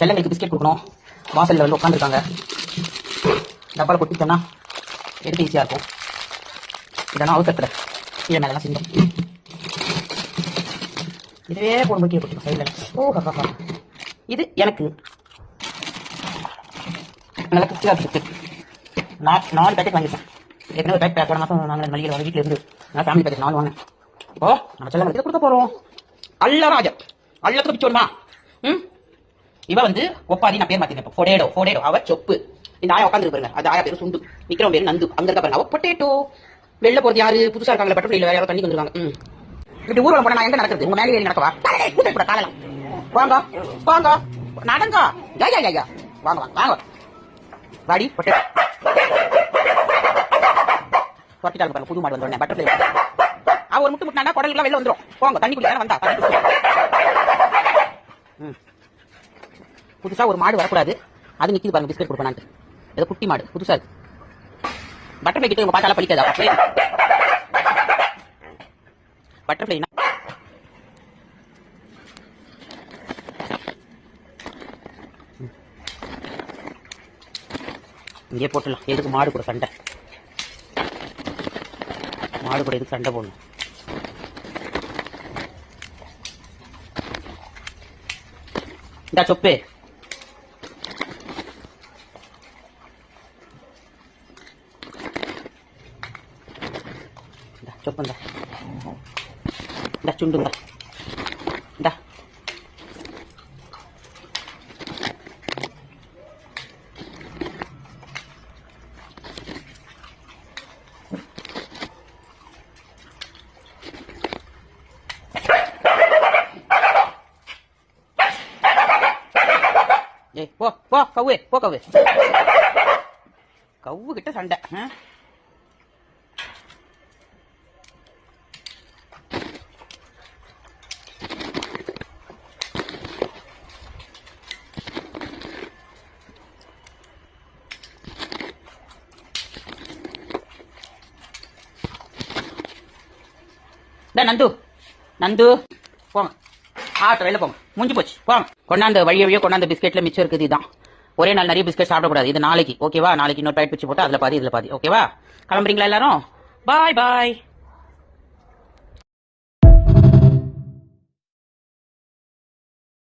செல்லங்களுக்கு biscuit கொடுக்கணும். வாசலில் வந்து உட்காந்துருக்காங்க. டப்பாவில் கொட்டிட்டோம்னா எடுத்து ஈஸியாக இருக்கும். இதெல்லாம் அவசரத்தில் கீழே மேலாம் சிந்தும். இதுவே போடும்போது கீழே கொட்டிடும் சைடில். ஓ ஹா. இது எனக்கு நல்லா கிறிஸ்டியாக இருக்குது. 4 பேக்கெட் வாங்கியிருக்கேன். ஏற்கனவே ஒரு பேக் போன மாதம் நாங்கள் மளிகையில் வர வீட்டில் இருந்து நான் ஃபேமிலி பேக்கெட் 4 வாங்கினேன். இப்போ நம்ம செல்லங்களுக்கு கொடுக்க போகிறோம். அல்லராஜா அல்லத்துக்கு பிச்சோடுமா. இவ வந்து ஒப்பாதி நான் பேர் மாத்திருக்கேன். பொடேடோ அவ சொப்பு. இந்த ஆயா உட்காந்து பாருங்க. அது ஆயா பேரு சுண்டு. விக்ரம் பேரு நந்து. அங்க இருக்க பாருங்க அவ பொட்டேட்டோ. வெளில போறது யாரு? புதுசா இருக்காங்க பட்டர்ஃப்ளைல வேற யாரோ தண்ணி வந்துருக்காங்க. இப்படி ஊர்வலம் போனா நான் எங்க நடக்கிறது? உங்க மேலே ஏறி நடக்கவா? கூட காலலாம் வாங்க நடங்க. யா வாங்க வாடி பொட்டேட்டோ. பொட்டிட்டாங்க பாருங்க. புது மாடு வந்தோடனே பட்டர்ஃப்ளை அவ ஒரு முட்டாண்டா குடலுக்குலாம் வெளில வந்துடும். போங்க தண்ணி குடிக்க வந்தா. புதுசா ஒரு மாடு வரக்கூடாது. அது நிக்கிது பாருங்க பிஸ்கெட் கொடுப்பேன். ஏதோ குட்டி மாடு புதுசா இருக்கு. பட்டர்ஃப்ளை கிட்ட உங்க பார்த்தால பழிக்காதா? பட்டர்ஃப்ளை இங்கே போட்டுலாம். எதுக்கு மாடு கூட சண்டை? மாடு கூட எதுக்கு சண்டை போடணும்? இந்த சொப்பு சொப்புந்தா. இந்த சுண்டுந்தா. இந்தா போ கவ்வு கவ்வு கிட்ட சண்டை. நந்து போங்க. ஆட்டோ வெளில போங்க. முடிஞ்சு போச்சு போங்க. கொண்டாந்த வழியோ கொண்டாந்த பிஸ்கெட்ல மிச்சம் இருக்குது. இதுதான் ஒரே நாள் நிறைய பிஸ்கெட் சாப்பிடக்கூடாது. இது நாளைக்கு ஓகேவா? நாளைக்கு இன்னொரு பேக்கெட் பிச்சு போட்டு அதுல பாதி இதுல பாதி ஓகேவா? கிளம்புறீங்களா எல்லாரும்? பாய்.